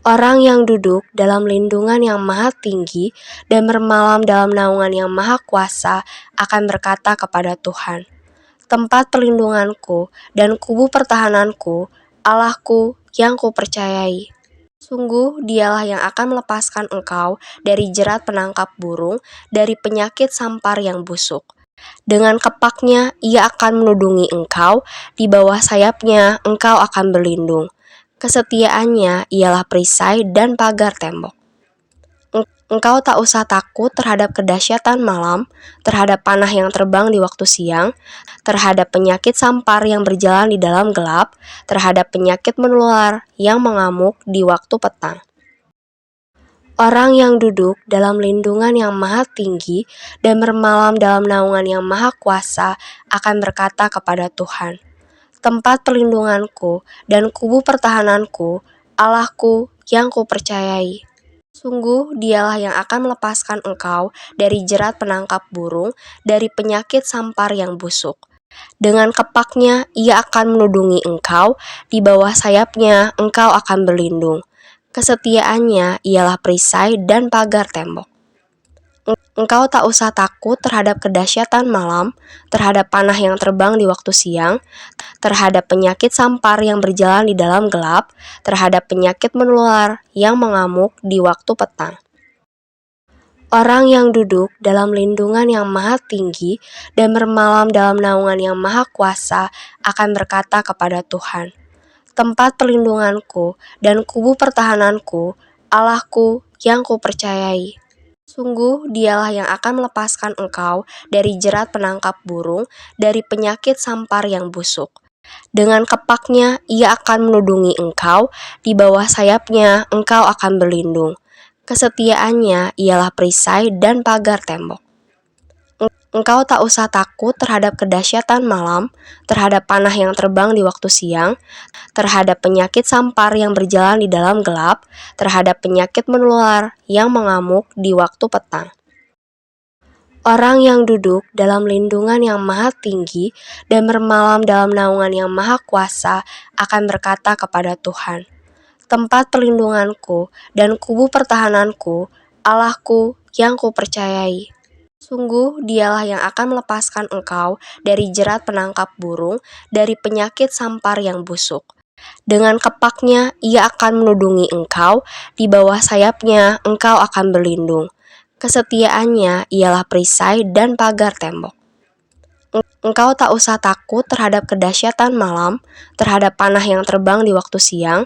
Orang yang duduk dalam lindungan yang maha tinggi dan bermalam dalam naungan yang maha kuasa akan berkata kepada Tuhan, tempat perlindunganku dan kubu pertahananku, Allahku yang kupercayai. Sungguh dialah yang akan melepaskan engkau dari jerat penangkap burung, dari penyakit sampar yang busuk. Dengan kepaknya ia akan menudungi engkau, di bawah sayapnya engkau akan berlindung. Kesetiaannya ialah perisai dan pagar tembok. Engkau tak usah takut terhadap kedahsyatan malam, terhadap panah yang terbang di waktu siang, terhadap penyakit sampar yang berjalan di dalam gelap, terhadap penyakit menular yang mengamuk di waktu petang. Orang yang duduk dalam lindungan yang maha tinggi dan bermalam dalam naungan yang maha kuasa akan berkata kepada Tuhan, tempat perlindunganku dan kubu pertahananku, Allahku yang kupercayai. Sungguh dialah yang akan melepaskan engkau dari jerat penangkap burung, dari penyakit sampar yang busuk. Dengan kepaknya ia akan menudungi engkau, di bawah sayapnya engkau akan berlindung. Kesetiaannya ialah perisai dan pagar tembok. Engkau tak usah takut terhadap kedahsyatan malam, terhadap panah yang terbang di waktu siang, terhadap penyakit sampar yang berjalan di dalam gelap, terhadap penyakit menular yang mengamuk di waktu petang. Orang yang duduk dalam lindungan yang maha tinggi dan bermalam dalam naungan yang maha kuasa akan berkata kepada Tuhan, tempat perlindunganku dan kubu pertahananku, Allahku yang kupercayai. Sungguh dialah yang akan melepaskan engkau dari jerat penangkap burung, dari penyakit sampar yang busuk. Dengan kepaknya ia akan menudungi engkau, di bawah sayapnya engkau akan berlindung. Kesetiaannya ialah perisai dan pagar tembok. Engkau tak usah takut terhadap kedahsyatan malam, terhadap panah yang terbang di waktu siang, terhadap penyakit sampar yang berjalan di dalam gelap, terhadap penyakit menular yang mengamuk di waktu petang. Orang yang duduk dalam lindungan yang maha tinggi dan bermalam dalam naungan yang maha kuasa akan berkata kepada Tuhan, tempat perlindunganku dan kubu pertahananku, Allahku yang kupercayai. Sungguh dialah yang akan melepaskan engkau dari jerat penangkap burung, dari penyakit sampar yang busuk. Dengan kepaknya ia akan menudungi engkau, di bawah sayapnya engkau akan berlindung. Kesetiaannya ialah perisai dan pagar tembok. Engkau tak usah takut terhadap kedahsyatan malam, terhadap panah yang terbang di waktu siang,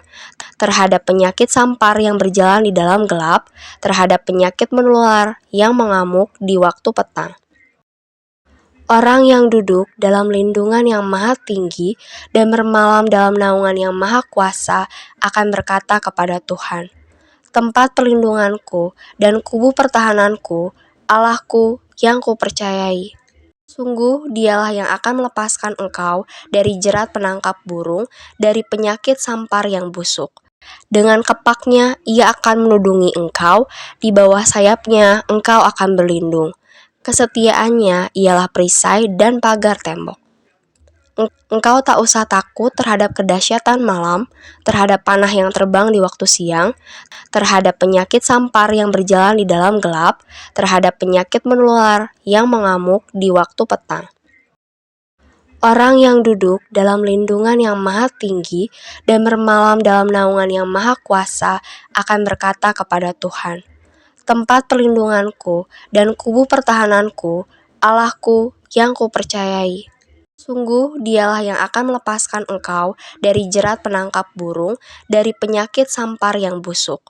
terhadap penyakit sampar yang berjalan di dalam gelap, terhadap penyakit menular yang mengamuk di waktu petang. Orang yang duduk dalam lindungan yang maha tinggi dan bermalam dalam naungan yang maha kuasa akan berkata kepada Tuhan, tempat perlindunganku dan kubu pertahananku, Allahku yang kupercayai. Sungguh dialah yang akan melepaskan engkau dari jerat penangkap burung, dari penyakit sampar yang busuk. Dengan kepaknya ia akan menudungi engkau, di bawah sayapnya engkau akan berlindung. Kesetiaannya ialah perisai dan pagar tembok. Engkau tak usah takut terhadap kedahsyatan malam, terhadap panah yang terbang di waktu siang, terhadap penyakit sampar yang berjalan di dalam gelap, terhadap penyakit menular yang mengamuk di waktu petang. Orang yang duduk dalam lindungan yang maha tinggi dan bermalam dalam naungan yang maha kuasa akan berkata kepada Tuhan, tempat perlindunganku dan kubu pertahananku, Allahku yang kupercayai. Sungguh dialah yang akan melepaskan engkau dari jerat penangkap burung, dari penyakit sampar yang busuk.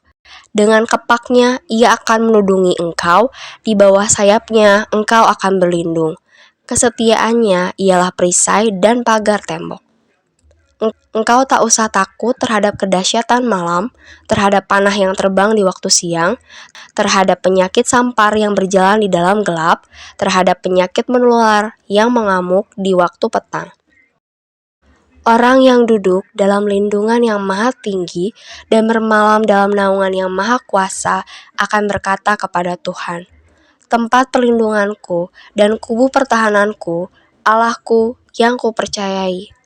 Dengan kepaknya ia akan menudungi engkau, di bawah sayapnya engkau akan berlindung. Kesetiaannya ialah perisai dan pagar tembok. Engkau tak usah takut terhadap kedahsyatan malam, terhadap panah yang terbang di waktu siang, terhadap penyakit sampar yang berjalan di dalam gelap, terhadap penyakit menular yang mengamuk di waktu petang. Orang yang duduk dalam lindungan yang maha tinggi dan bermalam dalam naungan yang maha kuasa akan berkata kepada Tuhan, tempat perlindunganku dan kubu pertahananku, Allahku yang kupercayai.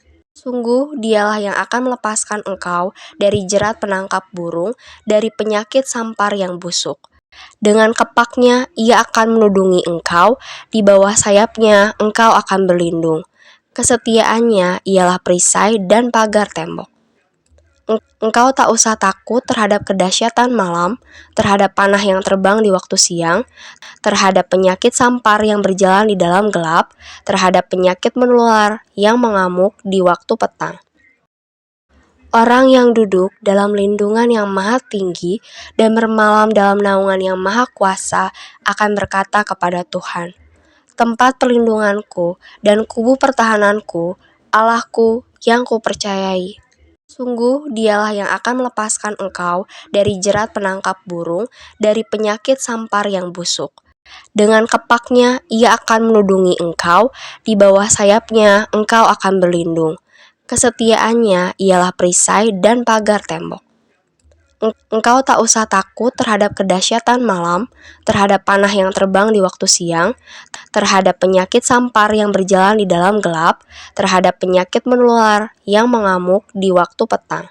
Sungguh dialah yang akan melepaskan engkau dari jerat penangkap burung, dari penyakit sampar yang busuk. Dengan kepaknya ia akan melindungi engkau, di bawah sayapnya engkau akan berlindung. Kesetiaannya ialah perisai dan pagar tembok. Engkau tak usah takut terhadap kedahsyatan malam, terhadap panah yang terbang di waktu siang, terhadap penyakit sampar yang berjalan di dalam gelap, terhadap penyakit menular yang mengamuk di waktu petang. Orang yang duduk dalam lindungan yang maha tinggi dan bermalam dalam naungan yang maha kuasa akan berkata kepada Tuhan, tempat perlindunganku dan kubu pertahananku, Allahku yang kupercayai. Sungguh dialah yang akan melepaskan engkau dari jerat penangkap burung, dari penyakit sampar yang busuk. Dengan kepaknya ia akan melindungi engkau, di bawah sayapnya engkau akan berlindung. Kesetiaannya ialah perisai dan pagar tembok. Engkau tak usah takut terhadap kedahsyatan malam, terhadap panah yang terbang di waktu siang, terhadap penyakit sampar yang berjalan di dalam gelap, terhadap penyakit menular yang mengamuk di waktu petang.